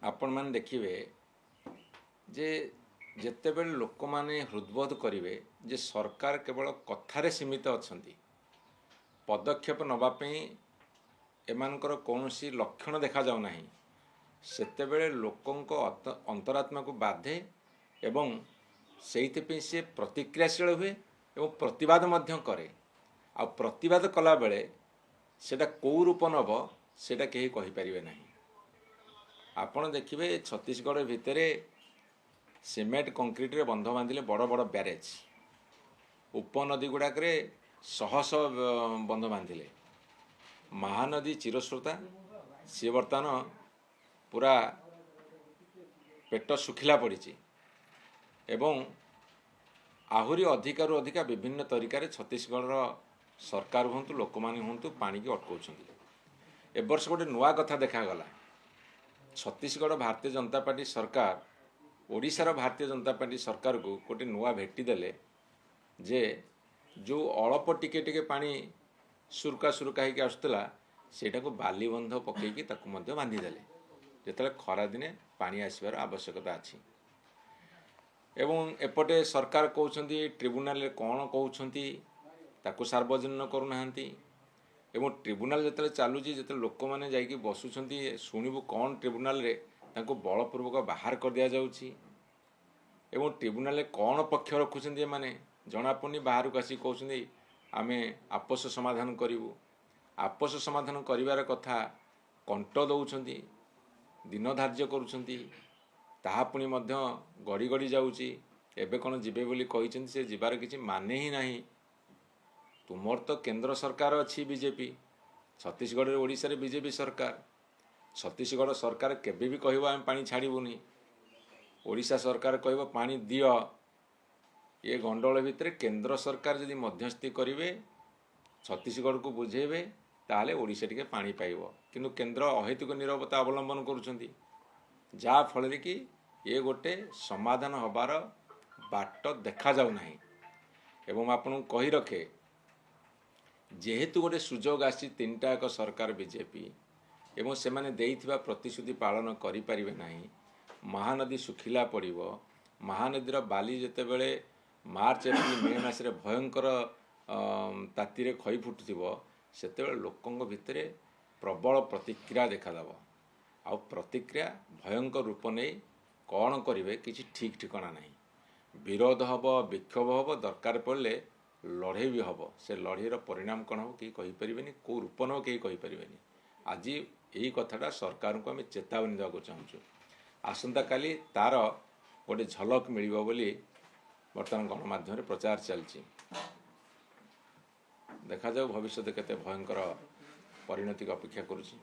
आपण मैंने देखिए जे ଯେତେବେଳେ ଲୋକମାନେ ହୃଦବୋଧ କରିବେ ଯେ ସରକାର କେବଳ କଥାରେ ସୀମିତ ଅଛନ୍ତି, ପଦକ୍ଷେପ ନେବା ପାଇଁ ଏମାନଙ୍କର କୌଣସି ଲକ୍ଷଣ ଦେଖାଯାଉ ନାହିଁ, ସେତେବେଳେ ଲୋକଙ୍କ ଅନ୍ତରାତ୍ମାକୁ ବାଧେ ଏବଂ ସେଇଥିପାଇଁ ସେ ପ୍ରତିକ୍ରିୟାଶୀଳ ହୁଏ ଏବଂ ପ୍ରତିବାଦ ମଧ୍ୟ କରେ। ଆଉ ପ୍ରତିବାଦ କଲାବେଳେ ସେଇଟା କେଉଁ ରୂପ ନେବ ସେଇଟା କେହି କହିପାରିବେ ନାହିଁ। ଆପଣ ଦେଖିବେ ଛତିଶଗଡ଼ ଭିତରେ ସିମେଣ୍ଟ କଂକ୍ରିଟରେ ବନ୍ଧ ବାନ୍ଧିଲେ ବଡ଼ ବଡ଼ ବ୍ୟାରେଜ, ଉପନଦୀ ଗୁଡ଼ାକରେ ଶହ ଶହ ବନ୍ଧ ବାନ୍ଧିଲେ। ମହାନଦୀ ଚିରସ୍ରୋତା, ସିଏ ବର୍ତ୍ତମାନ ପୁରା ପେଟ ଶୁଖିଲା ପଡ଼ିଛି ଏବଂ ଆହୁରି ଅଧିକାରୁ ଅଧିକା ବିଭିନ୍ନ ତରିକାରେ ଛତିଶଗଡ଼ର ସରକାର ହୁଅନ୍ତୁ ଲୋକମାନେ ହୁଅନ୍ତୁ ପାଣିକି ଅଟକାଉଛନ୍ତି। ଏ ବର୍ଷ ଗୋଟେ ନୂଆ କଥା ଦେଖାଗଲା। ଛତିଶଗଡ଼ ଭାରତୀୟ ଜନତା ପାର୍ଟି ସରକାର ଓଡ଼ିଶାର ଭାରତୀୟ ଜନତା ପାର୍ଟି ସରକାରକୁ ଗୋଟେ ନୂଆ ଭେଟି ଦେଲେ ଯେ ଯେଉଁ ଅଳ୍ପ ଟିକେ ଟିକେ ପାଣି ସୁରୁକା ସୁରୁକା ହେଇକି ଆସୁଥିଲା ସେଇଟାକୁ ବାଲିବନ୍ଧ ପକାଇକି ତାକୁ ମଧ୍ୟ ବାନ୍ଧିଦେଲେ, ଯେତେବେଳେ ଖରାଦିନେ ପାଣି ଆସିବାର ଆବଶ୍ୟକତା ଅଛି। ଏବଂ ଏପଟେ ସରକାର କହୁଛନ୍ତି ଟ୍ରିବ୍ୟୁନାଲରେ କ'ଣ କହୁଛନ୍ତି ତାକୁ ସାର୍ବଜନୀନ କରୁନାହାନ୍ତି ଏବଂ ଟ୍ରିବ୍ୟୁନାଲ ଯେତେବେଳେ ଚାଲୁଛି, ଯେତେବେଳେ ଲୋକମାନେ ଯାଇକି ବସୁଛନ୍ତି ଶୁଣିବୁ କ'ଣ ଟ୍ରିବ୍ୟୁନାଲରେ, ତାଙ୍କୁ ବଳପୂର୍ବକ ବାହାର କରିଦିଆଯାଉଛି ଏବଂ ଟ୍ରିବ୍ୟୁନାଲରେ କ'ଣ ପକ୍ଷ ରଖୁଛନ୍ତି ଏମାନେ ଜଣାପଡ଼ୁନି। ବାହାରକୁ ଆସିକି କହୁଛନ୍ତି ଆମେ ଆପୋଷ ସମାଧାନ କରିବୁ। ଆପୋଷ ସମାଧାନ କରିବାର କଥା କଣ୍ଟ ଦେଉଛନ୍ତି, ଦିନ ଧାର୍ଯ୍ୟ କରୁଛନ୍ତି, ତାହା ପୁଣି ମଧ୍ୟ ଗଡ଼ି ଗଡ଼ି ଯାଉଛି। ଏବେ କ'ଣ ଯିବେ ବୋଲି କହିଛନ୍ତି, ସେ ଯିବାର କିଛି ମାନେ ହିଁ ନାହିଁ। ତୁମର ତ କେନ୍ଦ୍ର ସରକାର ଅଛି ବିଜେପି, ଛତିଶଗଡ଼ରେ ଓଡ଼ିଶାରେ ବିଜେପି ସରକାର। ଛତିଶଗଡ଼ ସରକାର କେବେ ବି କହିବ ଆମେ ପାଣି ଛାଡ଼ିବୁନି, ଓଡ଼ିଶା ସରକାର କହିବ ପାଣି ଦିଅ। ଏ ଗଣ୍ଡଗୋଳ ଭିତରେ କେନ୍ଦ୍ର ସରକାର ଯଦି ମଧ୍ୟସ୍ଥି କରିବେ, ଛତିଶଗଡ଼କୁ ବୁଝେଇବେ, ତାହେଲେ ଓଡ଼ିଶା ଟିକେ ପାଣି ପାଇବ। କିନ୍ତୁ କେନ୍ଦ୍ର ଅହେତୁକ ନିରବତା ଅବଲମ୍ବନ କରୁଛନ୍ତି, ଯାହାଫଳରେ କି ଏ ଗୋଟେ ସମାଧାନ ହେବାର ବାଟ ଦେଖାଯାଉ ନାହିଁ। ଏବଂ ଆପଣଙ୍କୁ କହି ରଖେ, ଯେହେତୁ ଗୋଟେ ସୁଯୋଗ ଆସିଛି ତିନିଟା ଏକ ସରକାର ବିଜେପି ଏବଂ ସେମାନେ ଦେଇଥିବା ପ୍ରତିଶ୍ରୁତି ପାଳନ କରିପାରିବେ ନାହିଁ। ମହାନଦୀ ଶୁଖିଲା ପଡ଼ିବ, ମହାନଦୀର ବାଲି ଯେତେବେଳେ ମାର୍ଚ୍ଚ ଏପ୍ରିଲ ମେ ମାସରେ ଭୟଙ୍କର ତାତିରେ ଖଇ ଫୁଟୁଥିବ, ସେତେବେଳେ ଲୋକଙ୍କ ଭିତରେ ପ୍ରବଳ ପ୍ରତିକ୍ରିୟା ଦେଖାଦେବ। ଆଉ ପ୍ରତିକ୍ରିୟା ଭୟଙ୍କର ରୂପ ନେଇ କ'ଣ କରିବେ କିଛି ଠିକ୍ ଠିକଣା ନାହିଁ। ବିରୋଧ ହେବ, ବିକ୍ଷୋଭ ହେବ, ଦରକାର ପଡ଼ିଲେ ଲଢ଼େଇ ବି ହେବ। ସେ ଲଢ଼େଇର ପରିଣାମ କ'ଣ ହେବ କେହି କହିପାରିବେନି, କେଉଁ ରୂପ ନେବ କେହି କହିପାରିବେନି। ଆଜି ଏହି କଥାଟା ସରକାରଙ୍କୁ ଆମେ ଚେତାବନୀ ଦେବାକୁ ଚାହୁଁଛୁ। ଆସନ୍ତାକାଲି ତା'ର ଗୋଟେ ଝଲକ ମିଳିବ ବୋଲି ବର୍ତ୍ତମାନ ଗଣମାଧ୍ୟମରେ ପ୍ରଚାର ଚାଲିଛି। ଦେଖାଯାଉ ଭବିଷ୍ୟତ କେତେ ଭୟଙ୍କର ପରିଣତିକୁ ଅପେକ୍ଷା କରୁଛି।